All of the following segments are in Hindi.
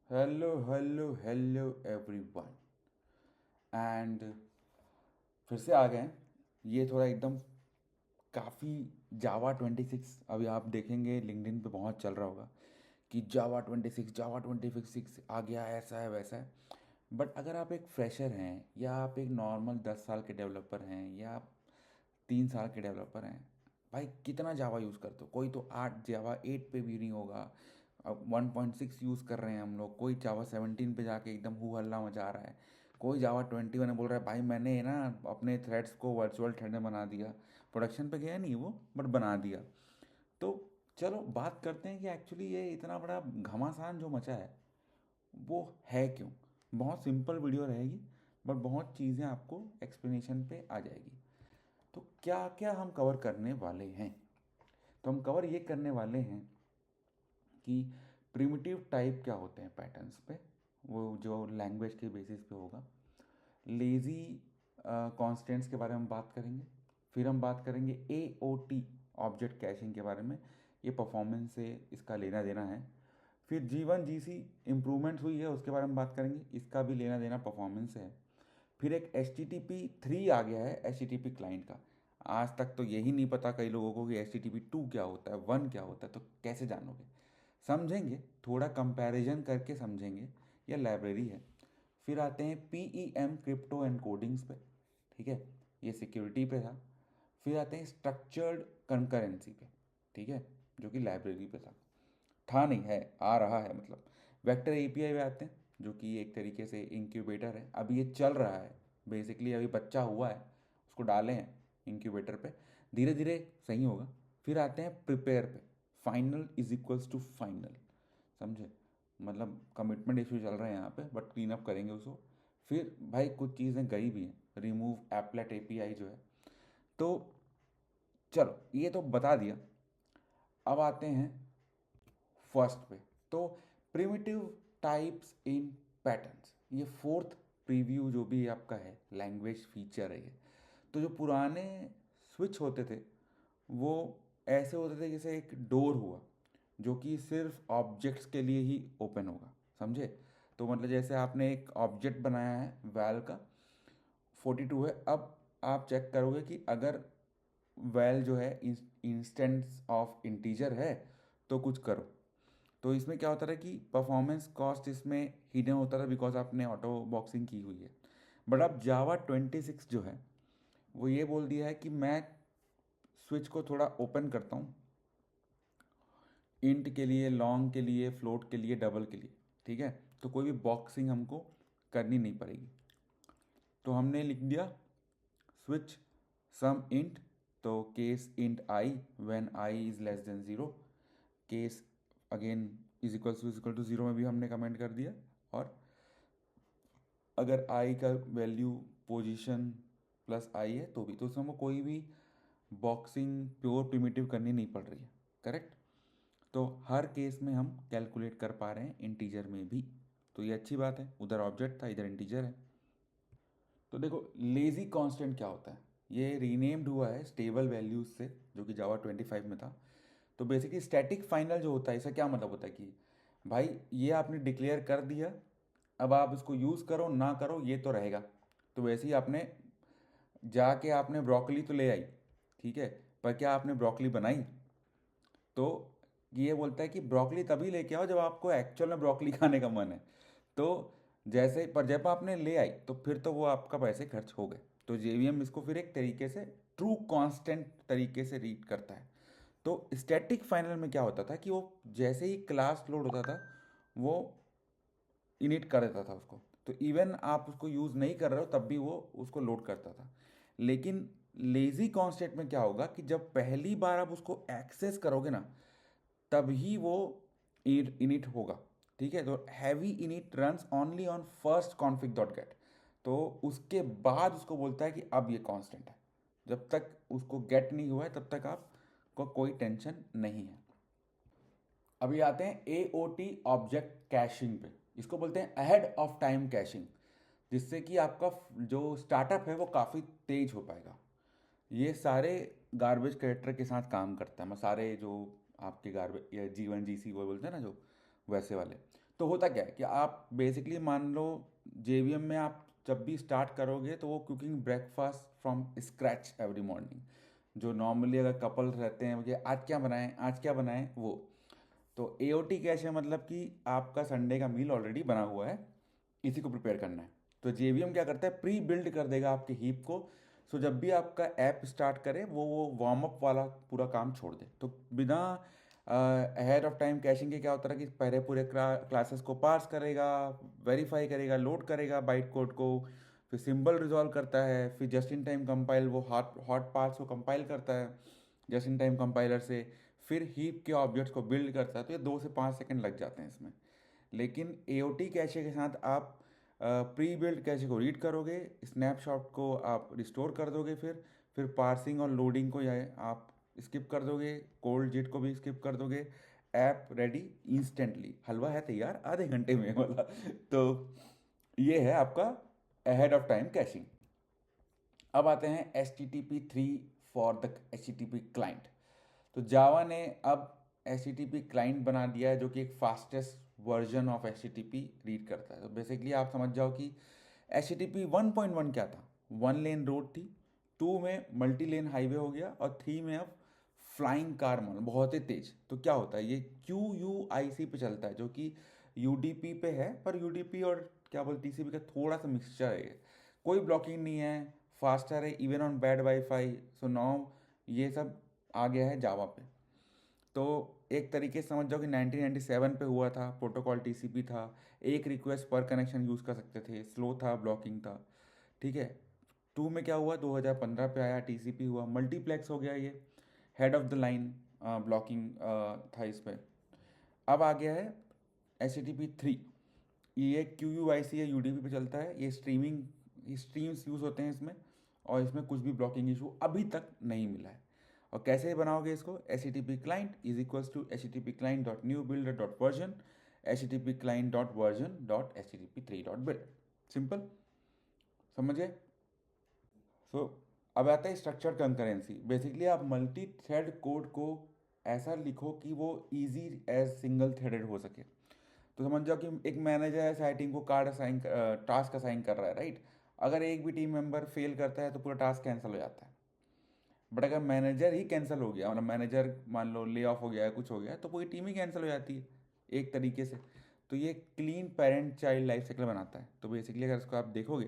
Hello hello hello everyone and फिर से आ गए हैं। ये थोड़ा एकदम काफ़ी जावा 26 अभी आप देखेंगे लिंक्डइन पे बहुत चल रहा होगा कि जावा 26 आ गया, ऐसा है वैसा है। बट अगर आप एक फ्रेशर हैं या आप एक नॉर्मल 10 साल के डेवलपर हैं या आप 3 साल के डेवलपर हैं, भाई कितना जावा यूज़ करते हो? कोई तो 8 जावा 8 पे भी नहीं होगा। अब 1.6 यूज़ कर रहे हैं हम लोग, कोई जावा 17 पे जाके एकदम हु हल्ला मचा रहा है, कोई जावा 21 में बोल रहा है भाई मैंने ना अपने थ्रेड्स को वर्चुअल थ्रेड में बना दिया। प्रोडक्शन पे गया नहीं वो, बट बना दिया। तो चलो बात करते हैं कि एक्चुअली ये इतना बड़ा घमासान जो मचा है वो है क्यों। बहुत सिंपल वीडियो रहेगी, बट बहुत चीज़ें आपको एक्सप्लेनेशन पे आ जाएगी। तो क्या क्या हम कवर करने वाले हैं? तो हम कवर ये करने वाले हैं कि प्रिमिटिव टाइप क्या होते हैं पैटर्न्स पे, वो जो लैंग्वेज के बेसिस पे होगा। लेज़ी कॉन्स्टेंट्स के बारे में बात करेंगे। फिर हम बात करेंगे AOT ऑब्जेक्ट कैशिंग के बारे में, ये परफॉर्मेंस से इसका लेना देना है। फिर G1 G C इम्प्रूवमेंट्स हुई है, उसके बारे में बात करेंगे, इसका भी लेना देना परफॉर्मेंस से है। फिर एक HTTP 3 आ गया है HTTP क्लाइंट का। आज तक तो यही नहीं पता कई लोगों को कि HTTP 2 क्या होता है, 1 क्या होता है, तो कैसे जानोगे? समझेंगे, थोड़ा कंपैरिजन करके समझेंगे। यह लाइब्रेरी है। फिर आते हैं PEM क्रिप्टो एनकोडिंग्स पे, ठीक है, ये सिक्योरिटी पे था। फिर आते हैं स्ट्रक्चर्ड कंकरेंसी पे, ठीक है, जो कि लाइब्रेरी पे था नहीं है, आ रहा है मतलब। वेक्टर API पे आते हैं, जो कि एक तरीके से इंक्यूबेटर है, अभी ये चल रहा है। बेसिकली अभी बच्चा हुआ है, उसको डाले हैं इंक्यूबेटर पे, धीरे धीरे सही होगा। फिर आते हैं प्रिपेयर पे, final is equals to final, समझे? मतलब कमिटमेंट इशू चल रहे हैं यहाँ पे, बट क्लीन अप करेंगे उसको। फिर भाई कुछ चीज़ें गई भी हैं, रिमूव एपलेट API जो है। तो चलो ये तो बता दिया। अब आते हैं फर्स्ट पे। तो प्रिमिटिव टाइप्स इन पैटर्न्स, ये फोर्थ प्रीव्यू जो भी आपका है, लैंग्वेज फीचर है ये। तो जो पुराने स्विच होते थे वो ऐसे होते थे जैसे एक डोर हुआ जो कि सिर्फ ऑब्जेक्ट्स के लिए ही ओपन होगा, समझे? तो मतलब जैसे आपने एक ऑब्जेक्ट बनाया है वैल का, 42 है। अब आप चेक करोगे कि अगर वैल जो है इंस्टेंस ऑफ इंटीजर है तो कुछ करो। तो इसमें क्या होता था कि परफॉर्मेंस कॉस्ट इसमें हिडन होता था, बिकॉज आपने ऑटो बॉक्सिंग की हुई है। बट अब जावा 26 जो है वो ये बोल दिया है कि मैं स्विच को थोड़ा ओपन करता हूँ, इंट के लिए, लॉन्ग के लिए, फ्लोट के लिए, डबल के लिए, ठीक है। तो कोई भी बॉक्सिंग हमको करनी नहीं पड़ेगी। तो हमने लिख दिया स्विच सम इंट, तो case int I when I is less than zero, case again is equal to zero में भी हमने कमेंट कर दिया। और अगर आई का वैल्यू पोजीशन प्लस आई है तो भी, तो उसमें हमको कोई भी बॉक्सिंग प्योर प्रिमिटिव करनी नहीं पड़ रही है, करेक्ट। तो हर केस में हम कैलकुलेट कर पा रहे हैं इंटीजर में भी, तो ये अच्छी बात है। उधर ऑब्जेक्ट था, इधर इंटीजर है। तो देखो लेजी कांस्टेंट क्या होता है, ये रीनेम्ड हुआ है स्टेबल वैल्यूज से, जो कि जावा 25 में था। तो बेसिकली स्टैटिक फाइनल जो होता है, इसका क्या मतलब होता है कि भाई ये आपने डिक्लेयर कर दिया, अब आप इसको यूज़ करो ना करो ये तो रहेगा। तो वैसे ही आपने जाके आपने ब्रोकली तो ले आई, ठीक है, पर क्या आपने ब्रोकली बनाई? तो ये बोलता है कि ब्रोकली तभी लेके आओ जब आपको एक्चुअल में ब्रोकली खाने का मन है। तो जैसे पर जब आपने ले आई तो फिर तो वो आपका पैसे खर्च हो गए। तो JVM इसको फिर एक तरीके से ट्रू कांस्टेंट तरीके से रीड करता है। तो स्टैटिक फाइनल में क्या होता था कि वो जैसे ही क्लास लोड होता था वो इनिट कर देता था उसको। तो इवन आप उसको यूज़ नहीं कर रहे हो तब भी वो उसको लोड करता था। लेकिन लेजी कॉन्स्टेंट में क्या होगा कि जब पहली बार आप उसको एक्सेस करोगे ना, तभी वो इनिट होगा, ठीक है। तो heavy init runs only on first config dot gate. तो उसके बाद उसको बोलता है कि अब ये कांस्टेंट है। जब तक उसको गेट नहीं हुआ है तब तक आपको कोई टेंशन नहीं है। अभी आते हैं AOT ऑब्जेक्ट कैशिंग पे। इसको बोलते हैं अहेड ऑफ टाइम कैशिंग, जिससे कि आपका जो स्टार्टअप है वो काफ़ी तेज हो पाएगा। ये सारे गार्बेज कलेक्टर के साथ काम करता है, मैं सारे जो आपके गार्बेज या G1 GC वो बोलते हैं ना, जो वैसे वाले। तो होता क्या है कि आप बेसिकली मान लो जेवीएम में आप जब भी स्टार्ट करोगे तो वो cooking breakfast from scratch every morning, जो नॉर्मली अगर कपल रहते हैं कि आज क्या बनाएं आज क्या बनाएं वो। तो एओटी कैश है मतलब कि आपका संडे का मील ऑलरेडी बना हुआ है, इसी को प्रिपेयर करना है। तो जेवीएम क्या करता है, प्री बिल्ड कर देगा आपके हीप को। सो जब भी आपका ऐप स्टार्ट करे वो वार्म अप वाला पूरा काम छोड़ दे। तो बिना अहेड ऑफ टाइम कैशिंग के क्या होता है कि पहले पूरे क्लासेस को पार्स करेगा, वेरीफाई करेगा, लोड करेगा बाइट कोड को, फिर सिंबल रिजॉल्व करता है, फिर जस्ट इन टाइम कंपाइल वो हॉट हॉट पार्ट्स को कंपाइल करता है जस्ट इन टाइम कंपाइलर से, फिर हीप के ऑब्जेक्ट्स को बिल्ड करता है। तो ये 2 से 5 सेकंड लग जाते हैं इसमें। लेकिन एओटी कैशे के साथ आप प्री बिल्ड कैशे को रीड करोगे, स्नैपशॉट को आप रिस्टोर कर दोगे, फिर पार्सिंग और लोडिंग को या आप स्किप कर दोगे, कोल्ड जिट को भी स्किप कर दोगे, ऐप रेडी इंस्टेंटली, हलवा है तैयार आधे घंटे में वाला। तो ये है आपका अहेड ऑफ टाइम कैशिंग। अब आते हैं HTTP 3 for the HTTP client. तो जावा ने अब HTTP क्लाइंट बना दिया है जो कि एक fastest version of HTTP read करता है। तो बेसिकली आप समझ जाओ कि HTTP 1.1 क्या था, 1 लेन रोड थी, 2 में मल्टी लेन हाईवे हो गया, और 3 में अब फ्लाइंग कार मॉडल बहुत ही तेज। तो क्या होता है, ये QUIC पे चलता है जो कि UDP पे है, पर UDP और क्या बोलते TCP का थोड़ा सा मिक्सचर है। कोई ब्लॉकिंग नहीं है, फास्टर है even on bad wifi. So now ये सब आ गया है जावा पे। तो एक तरीके से समझ जाओ कि 1997 पे हुआ था, प्रोटोकॉल TCP था, एक रिक्वेस्ट पर कनेक्शन यूज़ कर सकते थे, स्लो था, ब्लॉकिंग था। ठीक है। 2 में क्या हुआ, 2015 पे आया, TCP हुआ, मल्टीप्लेक्स हो गया, ये head of the line blocking था इस पर। अब आ गया है HTTP 3। ये QUIC या UDP पे चलता है, ये स्ट्रीम्स यूज़ होते हैं इसमें, और इसमें कुछ भी ब्लॉकिंग इशू अभी तक नहीं मिला है। और कैसे बनाओगे इसको, HTTP client is equals to HTTP client dot new builder dot version HTTP client dot version dot HTTP 3 dot build. Simple, समझे। सो अब आता है स्ट्रक्चर्ड कंकरेंसी। बेसिकली आप मल्टी थ्रेड कोड को ऐसा लिखो कि वो इजी एज सिंगल थ्रेडेड हो सके। तो समझ जाओ कि एक मैनेजर है, सारी टीम को टास्क असाइन कर रहा है, राइट। अगर एक भी टीम मेंबर फेल करता है तो पूरा टास्क कैंसिल हो जाता है। बट अगर मैनेजर ही कैंसिल हो गया, मतलब मैनेजर मान लो ले ऑफ हो गया है, कुछ हो गया है, तो पूरी टीम ही कैंसिल हो जाती है एक तरीके से। तो ये clean parent child life cycle बनाता है। तो बेसिकली अगर इसको आप देखोगे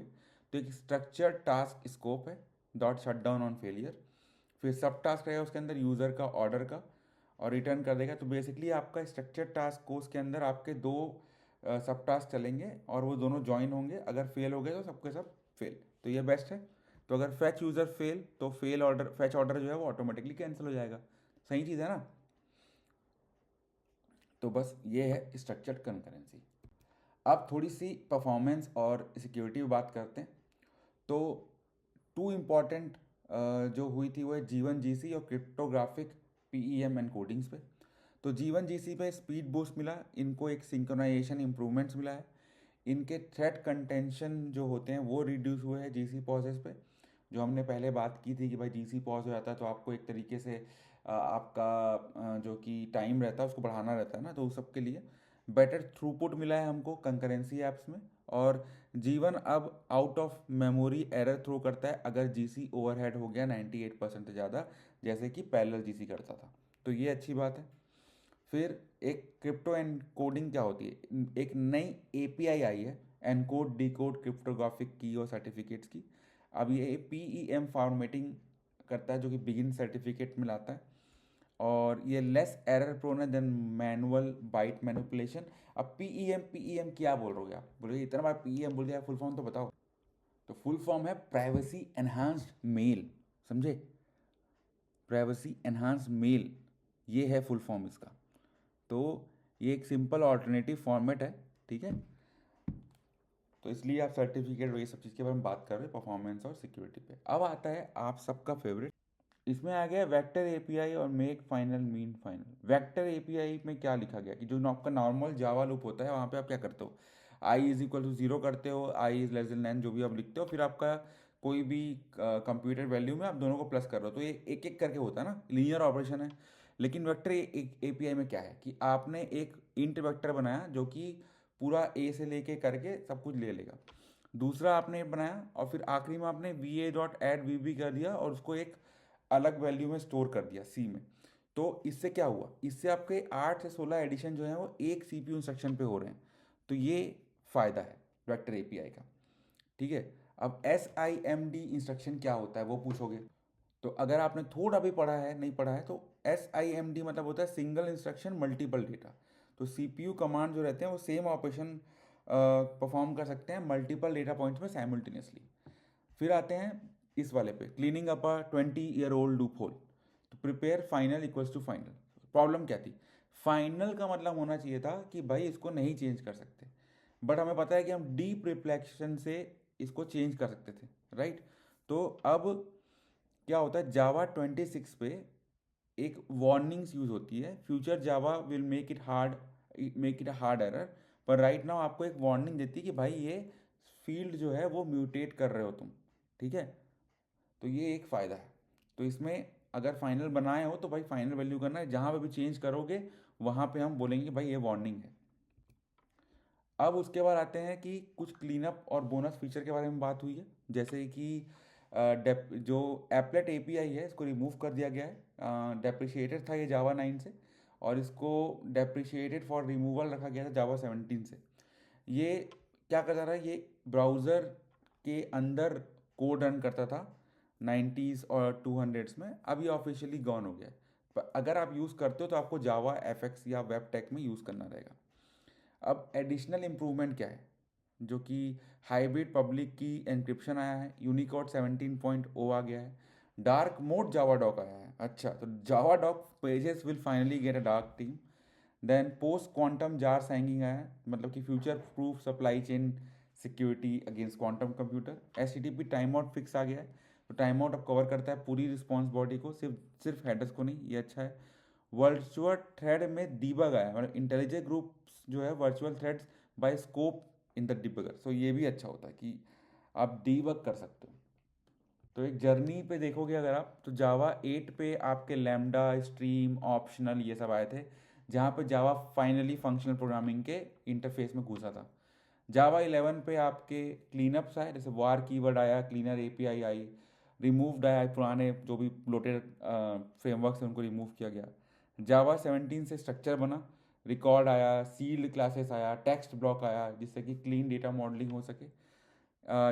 तो एक स्ट्रक्चर टास्क स्कोप है, dot shut down on failure, फिर सब टास्क रहेगा उसके अंदर यूज़र का, ऑर्डर का, और रिटर्न कर देगा। तो बेसिकली आपका स्ट्रक्चर टास्क कोर्स के अंदर आपके दो सब टास्क चलेंगे और वो दोनों ज्वाइन होंगे। अगर फेल हो गए तो सबके सब फेल, तो ये बेस्ट है। तो अगर फैच यूज़र फेल तो फैच ऑर्डर जो है वो ऑटोमेटिकली कैंसिल हो जाएगा। सही चीज़ है ना। तो बस ये है स्ट्रक्चर्ड कंकरेंसी। अब थोड़ी सी परफॉर्मेंस और सिक्योरिटी की बात करते हैं। तो 2 इम्पॉर्टेंट जो हुई थी वो है G1 GC और क्रिप्टोग्राफिक PEM एनकोडिंग्स पे। तो G1 GC पे स्पीड बूस्ट मिला, इनको एक सिंक्रोनाइजेशन इम्प्रूवमेंट्स मिला है, इनके थ्रेड कंटेंशन जो होते हैं वो रिड्यूस हुए हैं GC पॉजेस पे। जो हमने पहले बात की थी कि भाई GC पॉज हो जाता है तो आपको एक तरीके से आपका जो कि टाइम रहता है उसको बढ़ाना रहता है ना, तो उस सब के लिए बेटर थ्रूपुट मिला है हमको कंकरेंसी ऐप्स में। और जीवन अब out of memory error throw करता है अगर GC ओवरहेड हो गया 98% से ज़्यादा, जैसे कि पैरेलल GC करता था। तो ये अच्छी बात है। फिर एक क्रिप्टो एनकोडिंग क्या होती है, एक नई API आई है, एनकोड डिकोड क्रिप्टोग्राफिक की और सर्टिफिकेट्स की। अब ये PEM फॉर्मेटिंग करता है जो कि बिगिन सर्टिफिकेट में लाता है, और ये लेस एरर प्रोन है देन मैनुअल बाइट मैनिपुलेशन। अब PEM क्या बोल रहे हो आप, बोलोगे इतना बार PEM बोल दिया, फुल फॉर्म तो बताओ। तो फुल फॉर्म है प्राइवेसी एनहांस्ड मेल, समझे। प्राइवेसी एनहांस्ड मेल, ये है फुल फॉर्म इसका। तो ये एक सिंपल ऑल्टरनेटिव फॉर्मेट है, ठीक है। तो इसलिए आप सर्टिफिकेट ये सब चीज़ के बारे में बात कर रहे हैं, परफॉर्मेंस और सिक्योरिटी पे। अब आता है आप सबका फेवरेट, इसमें आ गया वेक्टर API और make final mean final. Vector API में क्या लिखा गया कि जो आपका नॉर्मल जावा लूप होता है वहाँ पे आप क्या करते हो, i=0 करते हो, i=n जो भी आप लिखते हो, फिर आपका कोई भी कंप्यूटर वैल्यू में आप दोनों को प्लस कर रहे हो, तो ये एक एक करके होता है ना, लीनियर ऑपरेशन है। लेकिन वेक्टर API में क्या है कि आपने एक इंट वेक्टर बनाया जो कि पूरा ए से लेके करके सब कुछ ले लेगा। दूसरा आपने बनाया और फिर आखिरी में आपने V A dot add V B कर दिया और उसको एक अलग वैल्यू में स्टोर कर दिया सी में। तो इससे क्या हुआ, इससे आपके 8 से 16 एडिशन जो है वो एक सी पी यू इंस्ट्रक्शन पे हो रहे हैं। तो ये फ़ायदा है वेक्टर ए पी आई का। ठीक है, अब S I am D instruction क्या होता है वो पूछोगे। तो अगर आपने थोड़ा भी पढ़ा है, नहीं पढ़ा है, तो एस आई एम डी मतलब होता है सिंगल इंस्ट्रक्शन मल्टीपल डेटा। तो सी पी यू कमांड जो रहते हैं वो सेम ऑपरेशन परफॉर्म कर सकते हैं मल्टीपल डेटा पॉइंट्स में साइमल्टेनियसली। फिर आते हैं इस वाले पे, cleaning up a 20-year-old loophole. तो prepare final equals to final. Problem क्या थी, फाइनल का मतलब होना चाहिए था कि भाई इसको नहीं चेंज कर सकते, बट हमें पता है कि हम डीप रिफ्लेक्शन से इसको चेंज कर सकते थे, राइट। तो अब क्या होता है, जावा 26 पे एक वार्निंग्स यूज होती है, future Java will make it hard error. पर राइट नाउ आपको एक वार्निंग देती है कि भाई ये फील्ड जो है वो म्यूटेट कर रहे हो तुम। ठीक है, तो ये एक फ़ायदा है। तो इसमें अगर फाइनल बनाए हो तो भाई फाइनल वैल्यू करना है, जहाँ पे भी चेंज करोगे वहाँ पे हम बोलेंगे कि भाई ये वार्निंग है। अब उसके बाद आते हैं कि कुछ क्लीनअप और बोनस फीचर के बारे में बात हुई है, जैसे कि जो एप्लेट एपीआई है इसको रिमूव कर दिया गया है। डेप्रिशिएटेड था ये जावा 9 से, और इसको डेप्रिशिएटेड फॉर रिमूवल रखा गया था जावा 17 से। ये क्या करता था, ये ब्राउज़र के अंदर कोड रन करता था 90s और 200s में। अब ये ऑफिशियली गॉन हो गया है। पर अगर आप यूज़ करते हो तो आपको जावा एफएक्स या वेब टेक में यूज़ करना रहेगा। अब एडिशनल इम्प्रूवमेंट क्या है, जो कि हाइब्रिड पब्लिक की एन्क्रिप्शन आया है, यूनिकोड 17.0 आ गया है, डार्क मोड जावा डॉक आया है। अच्छा, तो Javadoc pages will finally get a dark theme. Then post quantum jar signing आया है, मतलब कि future proof supply chain security against quantum computer. H T P time out fix आ गया है, तो टाइम आउट अब कवर करता है पूरी रिस्पॉन्स बॉडी को, सिर्फ सिर्फ हेडर्स को नहीं, ये अच्छा है। वर्चुअल थ्रेड में डीबग आया है, मतलब इंटेलिजेंट ग्रुप्स जो है virtual threads by scope in the debugger. So ये भी अच्छा होता है कि आप डीबग कर सकते हो। तो एक जर्नी पे देखोगे अगर आप, तो जावा 8 पे आपके लैम्डा स्ट्रीम ऑप्शनल ये सब आए थे, जहाँ पे जावा फाइनली फंक्शनल प्रोग्रामिंग के इंटरफेस में घुसा था। जावा 11 पे आपके क्लीनअप्स आए, जैसे वार कीवर्ड आया, क्लीनर एपीआई आई, रिमूव्ड आया, पुराने जो भी ब्लोटेड फ्रेमवर्क्स हैं उनको रिमूव किया गया। जावा 17 से स्ट्रक्चर बना, रिकॉर्ड आया, सील्ड क्लासेस आया, टेक्स्ट ब्लॉक आया जिससे कि क्लीन डेटा मॉडलिंग हो सके।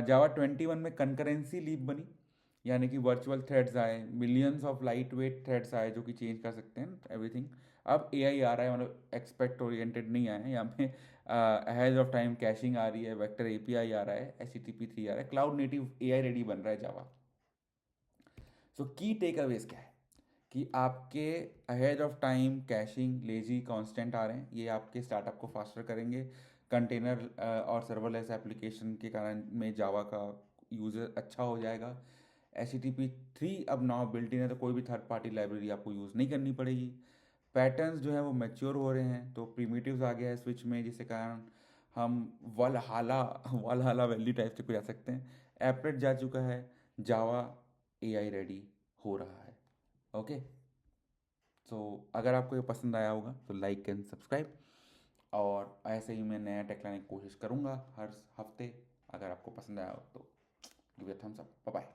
जावा 21 में कंकरेंसी लीप बनी, यानी कि वर्चुअल थ्रेड्स आए, millions of light weight threads आए जो कि चेंज कर सकते हैं एवरीथिंग। अब ए आई आ रहा है, मतलब एक्सपेक्ट ओरिएंटेड नहीं आया है यहाँ पे। अहेड ऑफ टाइम कैशिंग आ रही है, वेक्टर ए पी आई आ रहा है, एच टी पी 3 आ रहा है, cloud native A I ready बन रहा है जावा। सो की टेक अवेज क्या है कि आपके ahead of time caching lazy constant आ रहे हैं, ये आपके स्टार्टअप को फास्टर करेंगे। कंटेनर और सर्वरलेस एप्लीकेशन के कारण में जावा का यूज़र अच्छा हो जाएगा। एच टी पी 3 अब नाउ बिल्ट इन है, तो कोई भी थर्ड पार्टी लाइब्रेरी आपको यूज़ नहीं करनी पड़ेगी। पैटर्न्स जो है वो मैच्योर हो रहे हैं, तो प्रीमिटिव्स आ गया है स्विच में, जिसके कारण हम वलहाला वलहाला वैल्यू टाइप से जा सकते हैं। एपलेट जा चुका है, जावा ए आई रेडी हो रहा है। ओके, सो अगर आपको ये पसंद आया होगा तो लाइक एंड सब्सक्राइब, और ऐसे ही मैं नया टेक लाने की कोशिश करूँगा हर हफ्ते। अगर आपको पसंद आया हो तो give it thumbs up. Bye bye.